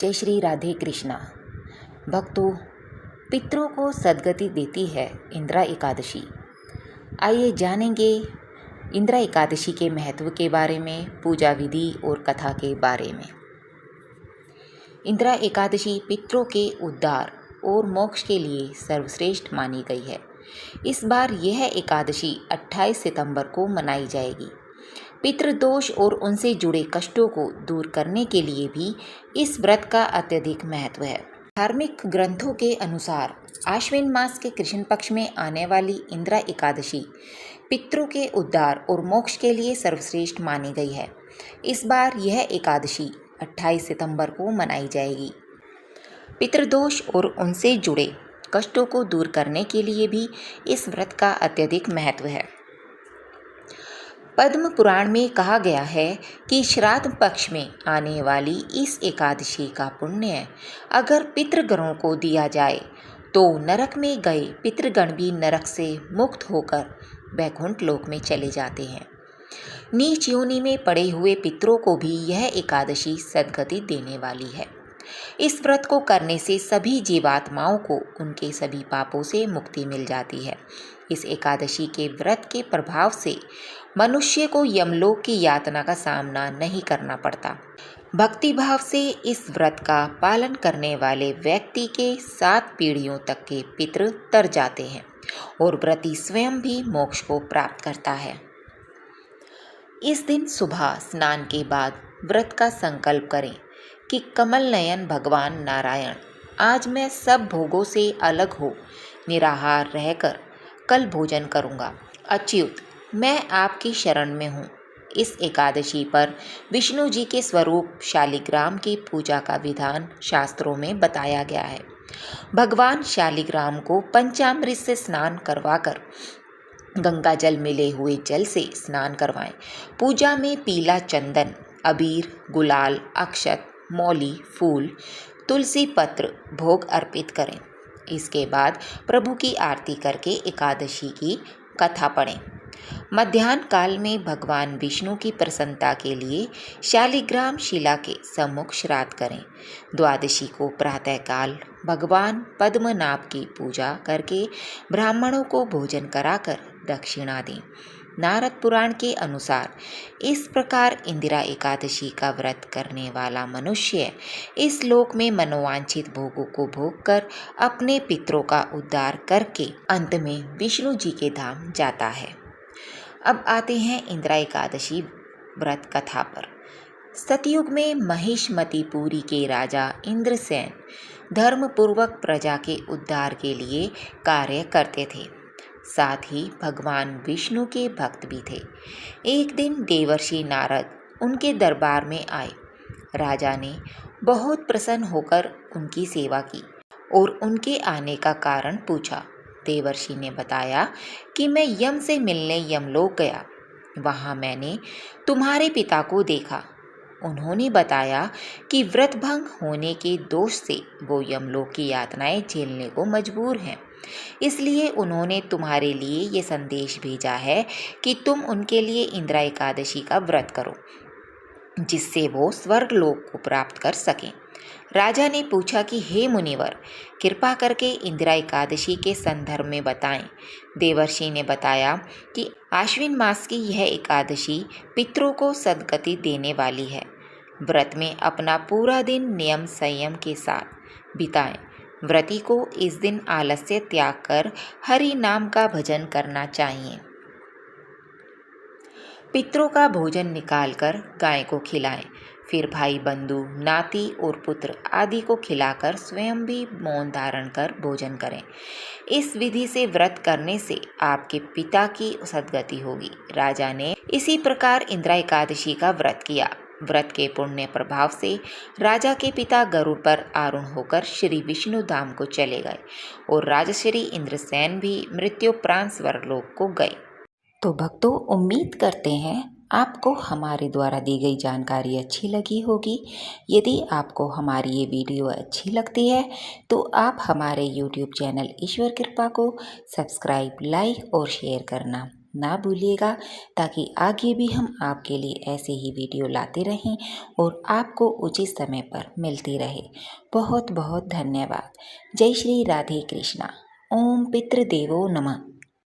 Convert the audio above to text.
जय श्री राधे कृष्णा। भक्तों, पितरों को सद्गति देती है इंदिरा एकादशी। आइए जानेंगे इंदिरा एकादशी के महत्व के बारे में, पूजा विधि और कथा के बारे में। इंदिरा एकादशी पितरों के उद्धार और मोक्ष के लिए सर्वश्रेष्ठ मानी गई है। इस बार यह एकादशी 28 सितंबर को मनाई जाएगी। पितृदोष और उनसे जुड़े कष्टों को दूर करने के लिए भी इस व्रत का अत्यधिक महत्व है। धार्मिक ग्रंथों के अनुसार आश्विन मास के कृष्ण पक्ष में आने वाली इंदिरा एकादशी पितरों के उद्धार और मोक्ष के लिए सर्वश्रेष्ठ मानी गई है। इस बार यह एकादशी 28 सितंबर को मनाई जाएगी। पितृदोष और उनसे जुड़े कष्टों को दूर करने के लिए भी इस व्रत का अत्यधिक महत्व है। पद्म पुराण में कहा गया है कि श्राद्ध पक्ष में आने वाली इस एकादशी का पुण्य अगर पितृगणों को दिया जाए तो नरक में गए पितृगण भी नरक से मुक्त होकर वैकुंठ लोक में चले जाते हैं। नीच योनि में पड़े हुए पितरों को भी यह एकादशी सद्गति देने वाली है। इस व्रत को करने से सभी जीवात्माओं को उनके सभी पापों से मुक्ति मिल जाती है। इस एकादशी के व्रत के प्रभाव से मनुष्य को यमलोक की यातना का सामना नहीं करना पड़ता। भक्ति भाव से इस व्रत का पालन करने वाले व्यक्ति के 7 पीढ़ियों तक के पितृ तर जाते हैं और व्रती स्वयं भी मोक्ष को प्राप्त करता है। इस दिन सुबह स्नान के बाद व्रत का संकल्प करें कि कमल नयन भगवान नारायण, आज मैं सब भोगों से अलग हो निराहार रहकर कल भोजन करूँगा। अच्युत, मैं आपकी शरण में हूँ। इस एकादशी पर विष्णु जी के स्वरूप शालिग्राम की पूजा का विधान शास्त्रों में बताया गया है। भगवान शालिग्राम को पंचामृत से स्नान करवाकर गंगा जल मिले हुए जल से स्नान करवाएं। पूजा में पीला चंदन, अबीर, गुलाल, अक्षत, मौली, फूल, तुलसी पत्र भोग अर्पित करें। इसके बाद प्रभु की आरती करके एकादशी की कथा पढ़ें। मध्याह्न काल में भगवान विष्णु की प्रसन्नता के लिए शालिग्राम शिला के सम्मुख श्राद्ध करें। द्वादशी को प्रातःकाल भगवान पद्मनाभ की पूजा करके ब्राह्मणों को भोजन कराकर दक्षिणा दें। नारद पुराण के अनुसार इस प्रकार इंदिरा एकादशी का व्रत करने वाला मनुष्य इस लोक में मनोवांछित भोगों को भोगकर अपने पितरों का उद्धार करके अंत में विष्णु जी के धाम जाता है। अब आते हैं इंदिरा एकादशी व्रत कथा पर। सतयुग में महिष्मतिपुरी के राजा इंद्रसेन धर्मपूर्वक प्रजा के उद्धार के लिए कार्य करते थे। साथ ही भगवान विष्णु के भक्त भी थे। एक दिन देवर्षि नारद उनके दरबार में आए। राजा ने बहुत प्रसन्न होकर उनकी सेवा की और उनके आने का कारण पूछा। देवर्षि ने बताया कि मैं यम से मिलने यमलोक गया। वहाँ मैंने तुम्हारे पिता को देखा। उन्होंने बताया कि व्रत भंग होने के दोष से वो यमलोक की यातनाएं झेलने को मजबूर हैं। इसलिए उन्होंने तुम्हारे लिए ये संदेश भेजा है कि तुम उनके लिए इंदिरा एकादशी का व्रत करो, जिससे वो स्वर्ग लोक को प्राप्त कर सकें। राजा ने पूछा कि हे मुनिवर, कृपा करके इंदिरा एकादशी के संदर्भ में बताएं। देवर्षि ने बताया कि आश्विन मास की यह एकादशी पितरों को सद्गति देने वाली है। व्रत में अपना पूरा दिन नियम संयम के साथ बिताएं। व्रती को इस दिन आलस्य त्याग कर हरि नाम का भजन करना चाहिए। पितरों का भोजन निकालकर गाय को खिलाएं। फिर भाई बंधु, नाती और पुत्र आदि को खिलाकर स्वयं भी मौन धारण कर भोजन करें। इस विधि से व्रत करने से आपके पिता की सद्गति होगी। राजा ने इसी प्रकार इंदिरा एकादशी का व्रत किया। व्रत के पुण्य प्रभाव से राजा के पिता गरुड़ पर आरूढ़ होकर श्री विष्णु धाम को चले गए और राजश्री इंद्रसेन भी मृत्युपरांत स्वर्गलोक को गए। तो भक्तों, उम्मीद करते हैं आपको हमारे द्वारा दी गई जानकारी अच्छी लगी होगी। यदि आपको हमारी ये वीडियो अच्छी लगती है तो आप हमारे YouTube चैनल ईश्वर कृपा को सब्सक्राइब, लाइक और शेयर करना ना भूलिएगा, ताकि आगे भी हम आपके लिए ऐसे ही वीडियो लाते रहें और आपको उचित समय पर मिलती रहे। बहुत बहुत धन्यवाद। जय श्री राधे कृष्णा। ओम पितृदेवो नमः।